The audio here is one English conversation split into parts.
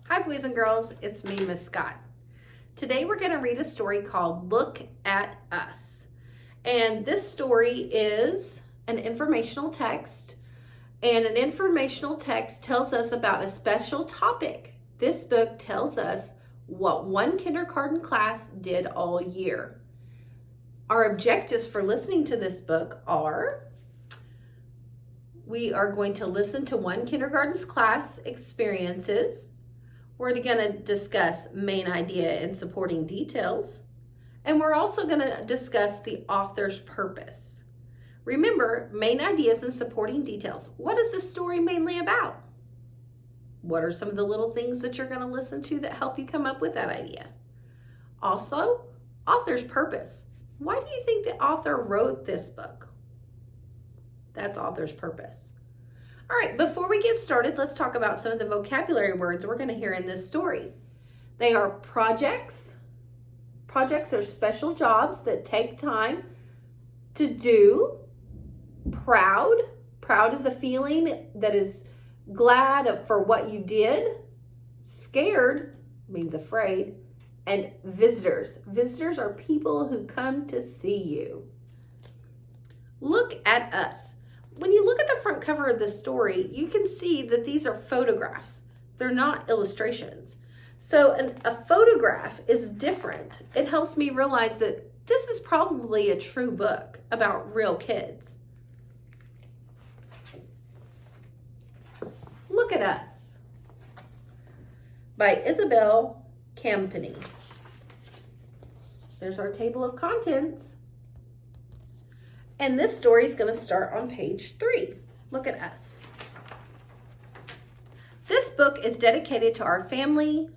Hi boys and girls, it's me, Miss Scott. Today we're going to read a story called Look at Us. And this story is an informational text. And an informational text tells us about a special topic. This book tells us what one kindergarten class did all year. Our objectives for listening to this book are: we are going to listen to one kindergarten's class experiences. We're going to discuss main idea and supporting details. And we're also going to discuss the author's purpose. Remember, main ideas and supporting details. What is this story mainly about? What are some of the little things that you're going to listen to that help you come up with that idea? Also, author's purpose. Why do you think the author wrote this book? That's author's purpose. All right, before we get started, let's talk about some of the vocabulary words we're going to hear in this story. They are projects. Projects are special jobs that take time to do. Proud. Proud is a feeling that is glad for what you did. Scared means afraid. And visitors. Visitors are people who come to see you. Look at us. When you look at the front cover of this story, you can see that these are photographs. They're not illustrations. So a photograph is different. It helps me realize that this is probably a true book about real kids. Look at Us by Isabel Campany. There's our table of contents. And this story is going to start on page 3. Look at us. This book is dedicated to our family.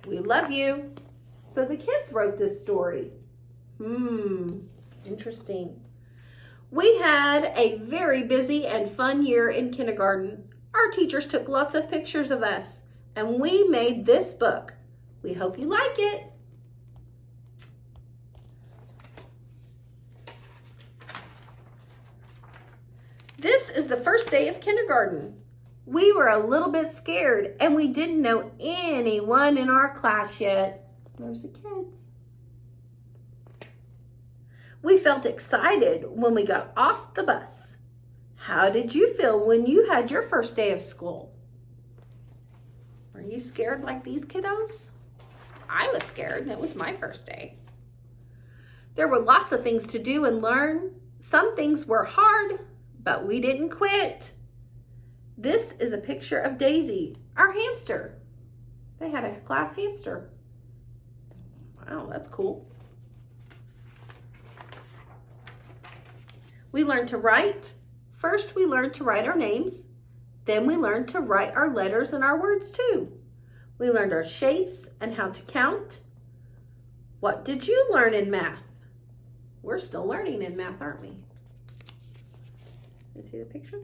We love you. So the kids wrote this story. Interesting. We had a very busy and fun year in kindergarten. Our teachers took lots of pictures of us, and we made this book. We hope you like it. This is the first day of kindergarten. We were a little bit scared and we didn't know anyone in our class yet. There's the kids. We felt excited when we got off the bus. How did you feel when you had your first day of school? Were you scared like these kiddos? I was scared and it was my first day. There were lots of things to do and learn. Some things were hard, but we didn't quit. This is a picture of Daisy, our hamster. They had a class hamster. Wow, that's cool. We learned to write. First, we learned to write our names. Then we learned to write our letters and our words too. We learned our shapes and how to count. What did you learn in math? We're still learning in math, aren't we? You see the picture?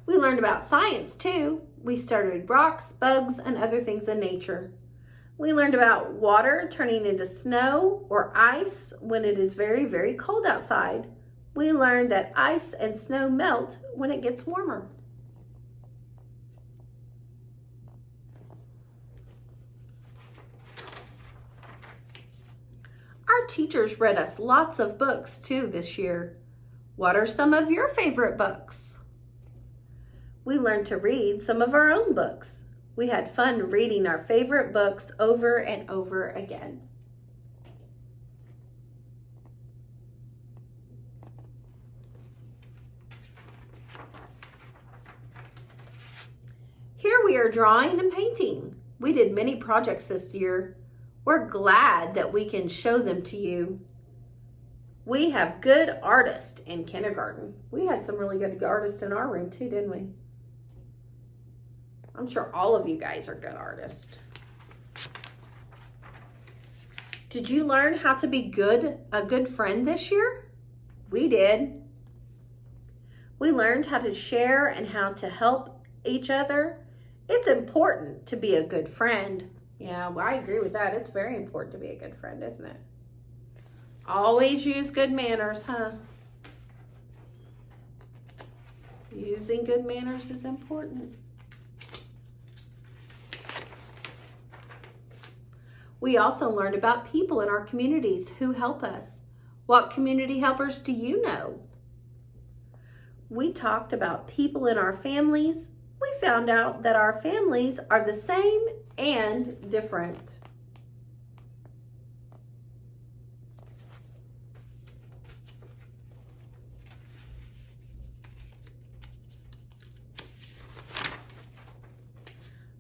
We learned about science too. We studied rocks, bugs, and other things in nature. We learned about water turning into snow or ice when it is very, very cold outside. We learned that ice and snow melt when it gets warmer. Our teachers read us lots of books too this year. What are some of your favorite books? We learned to read some of our own books. We had fun reading our favorite books over and over again. Here we are drawing and painting. We did many projects this year. We're glad that we can show them to you. We have good artists in kindergarten. We had some really good artists in our room too, didn't we? I'm sure all of you guys are good artists. Did you learn how to be a good friend this year? We did. We learned how to share and how to help each other. It's important to be a good friend. Yeah, well, I agree with that. It's very important to be a good friend, isn't it? Always use good manners, huh? Using good manners is important. We also learned about people in our communities who help us. What community helpers do you know? We talked about people in our families. We found out that our families are the same and different.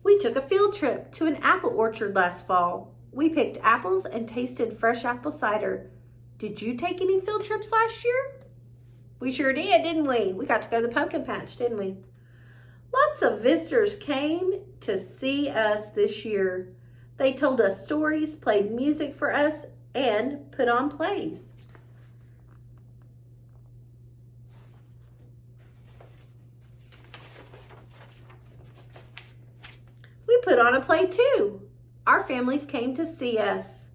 We took a field trip to an apple orchard last fall. We picked apples and tasted fresh apple cider. Did you take any field trips last year? We sure did, didn't we? We got to go to the pumpkin patch, didn't we? Lots of visitors came to see us this year. They told us stories, played music for us, and put on plays. We put on a play too. Our families came to see us.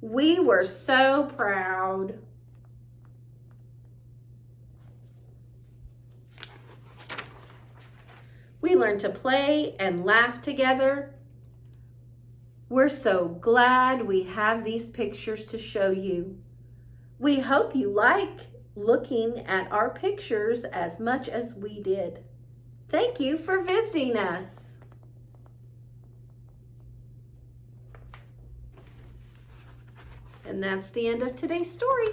We were so proud. We learned to play and laugh together. We're so glad we have these pictures to show you. We hope you like looking at our pictures as much as we did. Thank you for visiting us. And that's the end of today's story.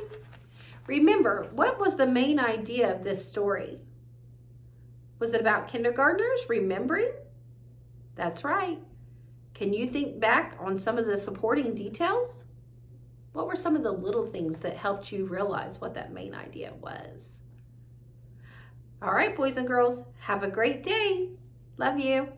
Remember, what was the main idea of this story? Was it about kindergartners remembering? That's right. Can you think back on some of the supporting details? What were some of the little things that helped you realize what that main idea was? All right, boys and girls, have a great day. Love you.